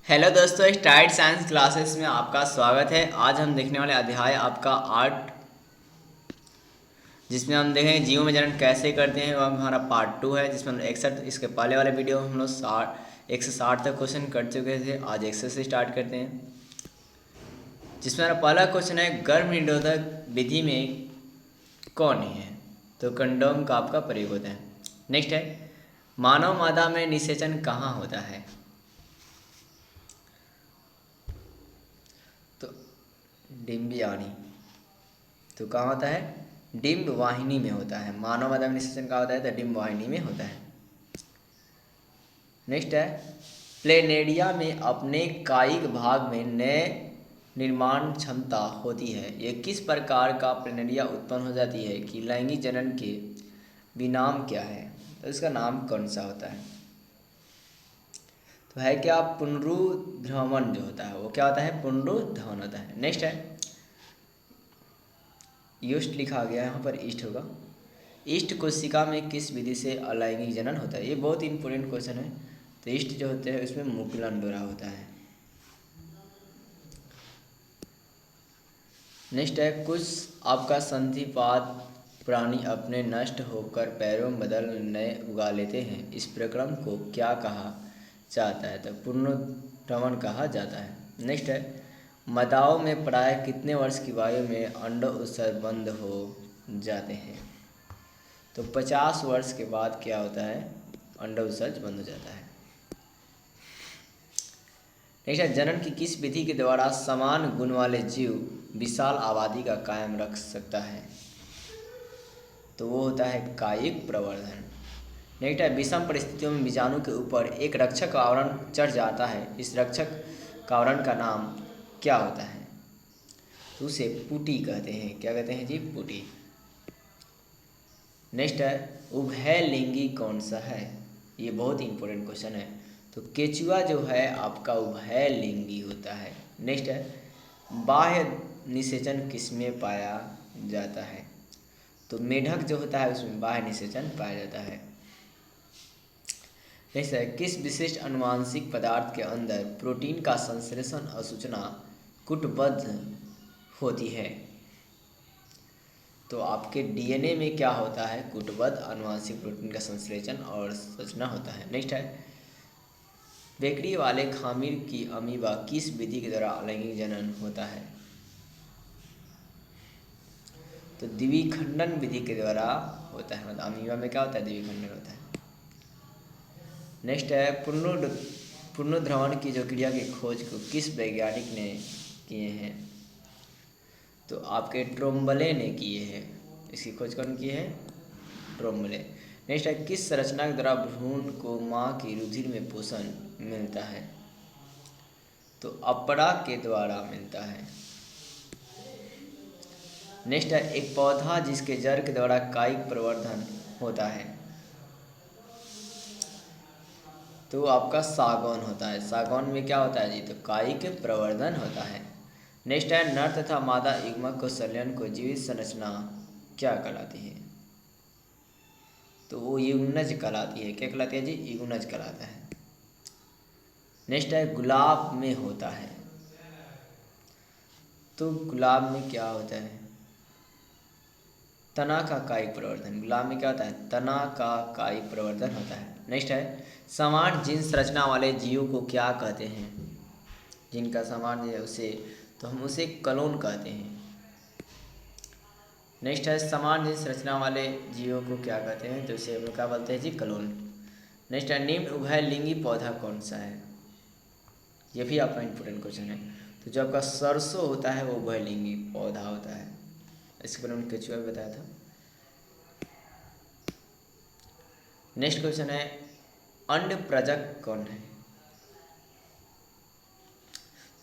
Hello दोस्तों, start science classes में आपका स्वागत है। आज हम देखने वाले अध्याय आपका आर्ट, जिसमें हम देखेंगे जीवो में जनन कैसे करते हैं। वह हमारा पार्ट 2 है, जिसमें हम 61 इसके पहले वाले वीडियो हम लोग 160 तक क्वेश्चन कर चुके थे। आज 100 से स्टार्ट करते हैं, जिसमें हमारा पहला क्वेश्चन है गर्भ निरोधक विधि में कौन है। तो कंडोम का आपका प्रयोग होता है। नेक्स्ट है मानव मादा में निषेचन कहाँ होता है। तो डिम्बियानी। तो कहाँ होता है? डिम्ब वाहिनी में होता है। मानव मदा में निषेचन कहाँ होता है? तो डिम्ब वाहिनी में होता है। नेक्स्ट है प्लेनेडिया में अपने कायिक भाग में नए निर्माण क्षमता होती है। यह किस प्रकार का प्लेनेडिया उत्पन्न हो जाती है कि लैंगिक जनन के विनाम क्या है। तो इसका नाम कौन सा होता है? तो है क्या पुनरुद्रवण जो होता है वो क्या होता है? पुनरुद्रवण होता है। नेक्स्ट है ईस्ट लिखा गया है, यहाँ पर ईस्ट होगा। ईस्ट कोशिका में किस विधि से अलैंगिक जनन होता है? ये बहुत इंपॉर्टेंट क्वेश्चन है। तो ईस्ट जो होते हैं उसमें मुकुलन द्वारा होता है। नेक्स्ट है कुछ आपका संधिपाद प्राणी अपने नष्ट होकर पैरों में बदल नए उगा लेते हैं। इस प्रक्रम को क्या कहा जाता है? तो पुनरुत्थान कहा जाता है। नेक्स्ट है मादाओं में प्राय कितने वर्ष की आयु में अंडो उत्सर्जन बंद हो जाते हैं? तो 50 वर्ष के बाद क्या होता है? अंडा उत्सर्जन बंद हो जाता है। नेक्स्ट है जनन की किस विधि के द्वारा समान गुण वाले जीव विशाल आबादी का कायम रख सकता है? तो वो होता है कायिक प्रवर्धन। नेक्स्ट है विषम परिस्थितियों में बीजाणु के ऊपर एक रक्षक आवरण चढ़ जाता है। इस रक्षक आवरण का नाम क्या होता है? तो उसे पुटी कहते हैं। क्या कहते हैं जी? पुटी। नेक्स्ट है उभयलिंगी कौन सा है? ये बहुत ही इंपॉर्टेंट क्वेश्चन है। तो केचुआ जो है आपका उभयलिंगी होता है। नेक्स्ट है बाह्य निषेचन किसमें पाया जाता है? तो मेढक जो होता है उसमें बाह्य निषेचन पाया जाता है। नेक्स्ट है किस विशिष्ट अनुवांशिक पदार्थ के अंदर प्रोटीन का संश्लेषण और सूचना कूटबद्ध होती है? तो आपके डीएनए में क्या होता है? कूटबद्ध आनुवंशिक प्रोटीन का संश्लेषण और संरचना होता है। नेक्स्ट है बेकड़ी वाले खामिर की अमीबा किस विधि के द्वारा अलैंगिक जनन होता है? तो द्विखंडन विधि के द्वारा होता है। मतलब अमीबा में क्या होता है? द्विखंडन होता है। नेक्स्ट है पुनरुद्रवण की जो क्रिया की खोज को किस वैज्ञानिक ने किए हैं? तो आपके ट्रोम्बले ने किए हैं। इसकी खोज कौन की है? ट्रोम्बले। नेक्स्ट है किस संरचना के द्वारा भ्रूण को माँ की रुधिर में पोषण मिलता है? तो अपरा के द्वारा मिलता है। नेक्स्ट है एक पौधा जिसके जड़ के द्वारा कायिक प्रवर्धन होता है। तो आपका सागौन होता है। सागौन में क्या होता है जी? तो कायिक प्रवर्धन होता है। नेक्स्ट है नर तथा मादा युग्मक को संलयन को जीवित संरचना क्या कहलाती है? तो वो युग्मनज कहलाती है। क्या कहलाती है जी? युग्मनज कहलाता है। नेक्स्ट है गुलाब में होता है। तो गुलाब में क्या होता है? तना का कायिक प्रवर्धन। गुलाब में क्या होता है? तना का कायिक प्रवर्धन होता है। नेक्स्ट है समान जीन्स रचना वाले जीवों को क्या कहते हैं? जिनका समान है उसे तो हम उसे कलोन कहते हैं। नेक्स्ट है समान जीन्स रचना वाले जीवों को क्या कहते हैं? तो उसे हम क्या बोलते हैं जी? कलोन। नेक्स्ट है निम्न उभयलिंगी पौधा कौन सा है? ये भी आपका इंपॉर्टेंट क्वेश्चन है। तो जो आपका सरसों होता है वो उभयलिंगी पौधा होता है। इसके बारे में केचुआ भी बताया था। नेक्स्ट क्वेश्चन है अंड प्रजक कौन है?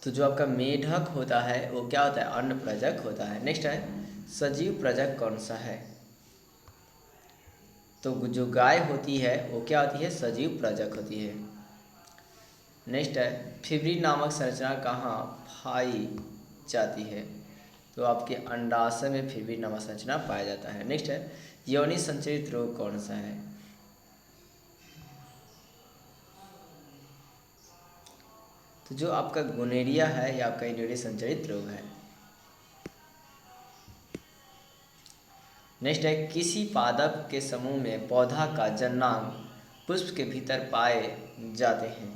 तो जो आपका मेढक होता है वो क्या होता है? अन्न प्रजक होता है। नेक्स्ट है सजीव प्रजक कौन सा है? तो जो गाय होती है वो क्या होती है? सजीव प्रजक होती है। नेक्स्ट है फिब्रिन नामक संरचना कहाँ पाई जाती है? तो आपके अंडाशय में फिब्रिन नामक संरचना पाया जाता है। नेक्स्ट है योनि संचरित रोग कौन सा है? तो जो आपका गोनेरिया है या आपका इंद्रिय संचरित रोग है। नेक्स्ट है, किसी पादप के समूह में पौधा का जननांग पुष्प के भीतर पाए जाते हैं।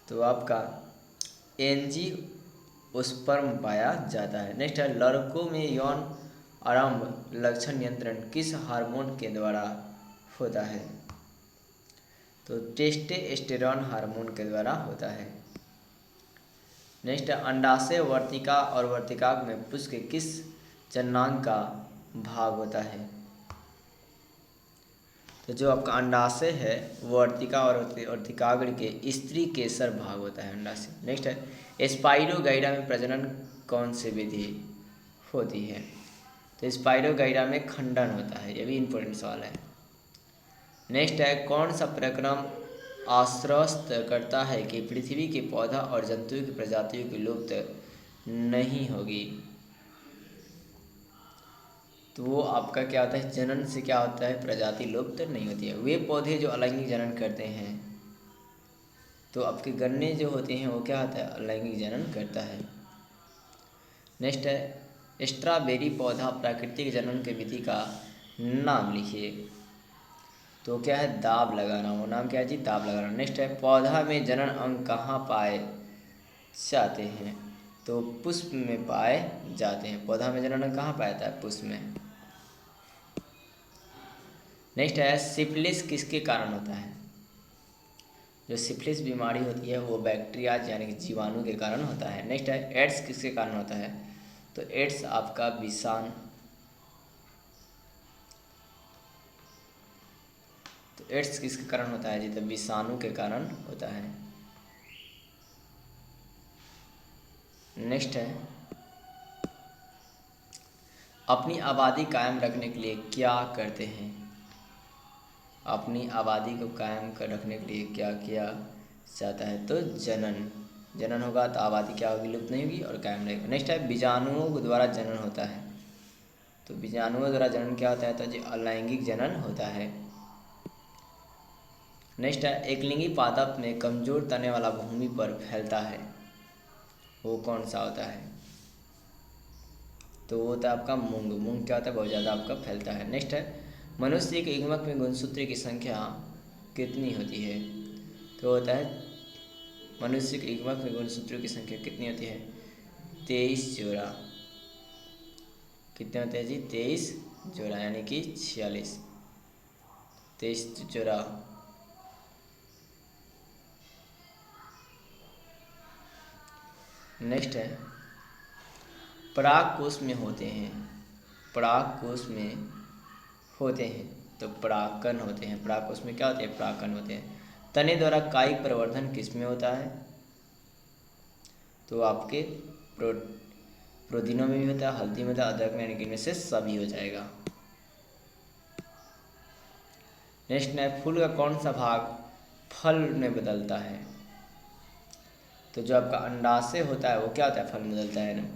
तो आपका एंजियोस्पर्म पाया जाता है। नेक्स्ट है, लड़कों में यौन आरंभ लक्षण नियंत्रण किस हार्मोन के द्वारा होता है। तो टेस्टोस्टेरोन हार्मोन के द्वारा होता है। नेक्स्ट है, अंडाशय वर्तिका और वर्तिकाग्र में पुष्प के किस जननांग का भाग होता है। तो जो आपका अंडाशय है वर्तिका और वर्तिकाग्र के स्त्री केसर भाग होता है अंडाशय। नेक्स्ट है, स्पाइरोगाइरा में प्रजनन कौन सी विधि होती है। तो स्पाइरोगाइरा में खंडन होता है, ये भी इम्पोर्टेंट सवाल है। नेक्स्ट है, कौन सा प्रक्रम आश्वस्त करता है कि पृथ्वी के पौधा और जंतुओं की प्रजातियों की लुप्त नहीं होगी। तो वो आपका क्या होता है, जनन से क्या होता है, प्रजाति लुप्त नहीं होती है। वे पौधे जो अलैंगिक जनन करते हैं, तो आपके गन्ने जो होते हैं वो क्या होता है, अलैंगिक जनन करता है। नेक्स्ट है, स्ट्रॉबेरी पौधा प्राकृतिक जनन की विधि का नाम लिखिए। तो क्या है, दाब लगाना, वो नाम क्या है जी, दाब लगाना। नेक्स्ट है, पौधा में जनन अंग कहाँ पाए जाते हैं। तो पुष्प में पाए जाते हैं। पौधा में जनन अंग कहाँ पाया जाता है, पुष्प में। नेक्स्ट है, सिफिलिस किसके कारण होता है। जो सिफिलिस बीमारी होती है वो बैक्टीरिया यानी कि जीवाणु के कारण होता है। नेक्स्ट है, एड्स किसके कारण होता है। तो एड्स आपका विषाणु, तो एड्स किसके कारण होता है जी, तो विषाणु के कारण होता है। नेक्स्ट है, अपनी आबादी कायम रखने के लिए क्या करते हैं। अपनी आबादी को कायम कर रखने के लिए क्या किया जाता है। तो जनन होगा तो आबादी क्या होगी, लुप्त नहीं होगी और कायम रहेगी। नेक्स्ट है, बीजाणुओं द्वारा जनन होता है। तो बीजाणुओं द्वारा जनन क्या होता है, तो जी अलैंगिक जनन होता है। नेक्स्ट है, एकलिंगी पादप में कमजोर तने वाला भूमि पर फैलता है, वो कौन सा होता है। तो वो होता है आपका मूंग क्या होता है, बहुत ज़्यादा आपका फैलता है। नेक्स्ट है, मनुष्य के युग्मक में गुणसूत्र की संख्या कितनी होती है। तो होता है, मनुष्य के युग्मक में गुणसूत्रों की संख्या कितनी होती है, 23 जोड़ा। कितने होते हैं जी, 23 जोड़ा यानी कि 46, 23 जोड़ा। नेक्स्ट है, परागकोश में होते हैं, परागकोश में होते हैं तो परागकण होते हैं। परागकोश में क्या होते हैं, परागकण होते हैं। तने द्वारा कायिक प्रवर्धन किसमें होता है। तो आपके प्रोटीनों में भी होता है, हल्दी में होता है, अदरक में, यानी कि इनमें से सभी हो जाएगा। नेक्स्ट है, फूल का कौन सा भाग फल में बदलता है। तो जो आपका अंडाशय होता है वो क्या होता है, फल में बदलता है ना।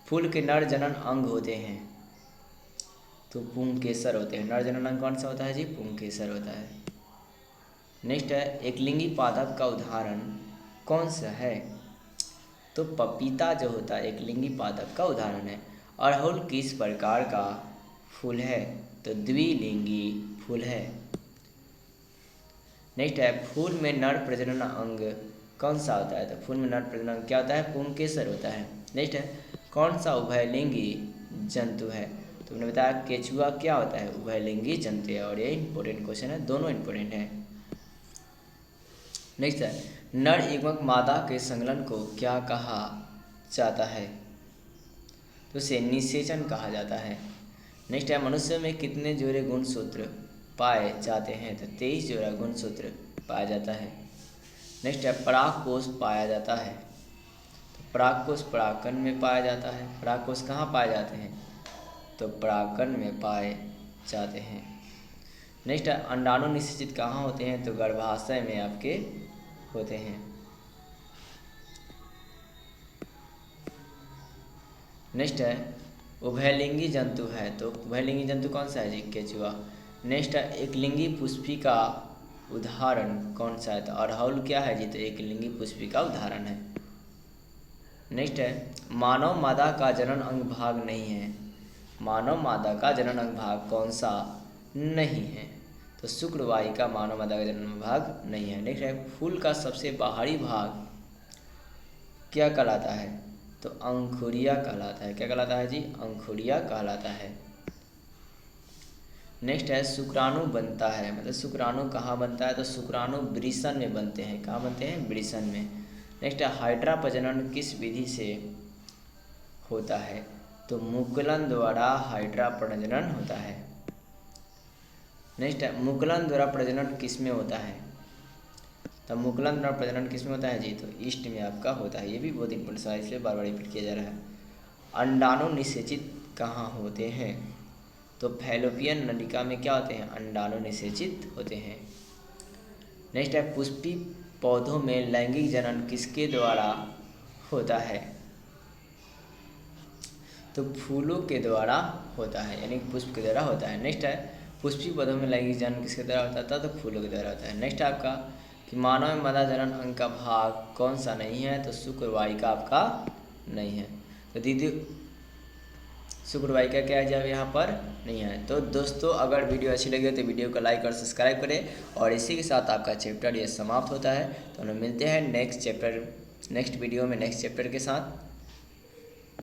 फूल के नर जनन अंग होते हैं तो पुंकेसर होते हैं। नर जनन अंग कौन सा होता है जी, पुंकेसर होता है। नेक्स्ट है, एकलिंगी पादप का उदाहरण कौन सा है। तो पपीता जो होता है एकलिंगी पादप का उदाहरण है। अड़हुल किस प्रकार का फूल है। तो द्विलिंगी फूल है। नेक्स्ट है, फूल में नर प्रजनन अंग कौन सा होता है। तो फूल में नर प्रजनन अंग क्या होता है, पुंकेसर होता है। नेक्स्ट है, कौन सा उभयलिंगी जंतु है। तो मैंने बताया केचुआ क्या होता है, उभयलिंगी जंतु है। और ये इंपॉर्टेंट क्वेश्चन है, दोनों इंपॉर्टेंट है। नेक्स्ट है, नर एवं मादा के संलग्न को क्या कहा जाता है। तो उसे निषेचन कहा जाता है। नेक्स्ट है, मनुष्य में कितने जोड़े गुणसूत्र पाए जाते हैं। तो 23 जोड़ा गुणसूत्र पाया जाता है। नेक्स्ट है, परागकोश पाया जाता है। तो परागकोश परागकण में पाया जाता है। परागकोश कहाँ पाए जाते हैं, तो परागकण में पाए जाते हैं। नेक्स्ट है, अंडाणु निषेचित कहाँ होते हैं। तो गर्भाशय में आपके होते हैं। नेक्स्ट है, उभयलिंगी जंतु है। तो उभयलिंगी जंतु कौन सा है जी, केचुआ। नेक्स्ट है, एकलिंगी पुष्पिका उदाहरण कौन सा है? तो अड़हुल क्या है जी? तो एक लिंगी पुष्पी का उदाहरण है। नेक्स्ट है, मानव मादा का जनन अंग भाग नहीं है। मानव मादा का जनन अंग भाग कौन सा नहीं है? तो शुक्रवाहिका मानव मादा का जनन भाग नहीं है। नेक्स्ट है, फूल का सबसे बाहरी भाग क्या कहलाता है? तो अंकुरिया कहलाता है। क्या कहलाता है जी? अंकुरिया कहलाता है। नेक्स्ट है, शुक्राणु बनता है, मतलब शुक्राणु कहाँ बनता है? तो शुक्राणु वृषण में बनते हैं। कहाँ बनते हैं? वृषण में। नेक्स्ट है, हाइड्रा प्रजनन किस विधि से होता है? तो मुकुलन द्वारा हाइड्रा प्रजनन होता है। नेक्स्ट है, मुकुलन द्वारा प्रजनन किस में होता है? तो मुकुलन द्वारा प्रजनन किस में होता है जी? तो ईस्ट में आपका होता है। ये भी बहुत इंपॉर्टेंट सवाल, इसलिए बार बार रिपीट किया जा रहा है। अंडाणु निषेचित कहाँ होते हैं? तो फैलोपियन नलिका में क्या होते हैं? अंडाणु निषेचित होते हैं। नेक्स्ट है, पुष्पी पौधों में लैंगिक जनन किसके द्वारा होता है? तो फूलों के द्वारा होता है, यानी पुष्प के द्वारा होता है। नेक्स्ट है, पुष्पी पौधों में लैंगिक जनन किसके द्वारा होता था? तो फूलों के द्वारा होता है। नेक्स्ट है आपका कि मानव में मादा जनन अंग का भाग कौन सा नहीं है? तो शुक्रवाहिका आपका नहीं है। तो दीदी शुक्रवाहिका क्या है जब यहाँ पर नहीं है। तो दोस्तों अगर वीडियो अच्छी लगी हो तो वीडियो को लाइक और सब्सक्राइब करें। और इसी के साथ आपका चैप्टर ये समाप्त होता है। तो हम मिलते हैं नेक्स्ट वीडियो में नेक्स्ट चैप्टर के साथ।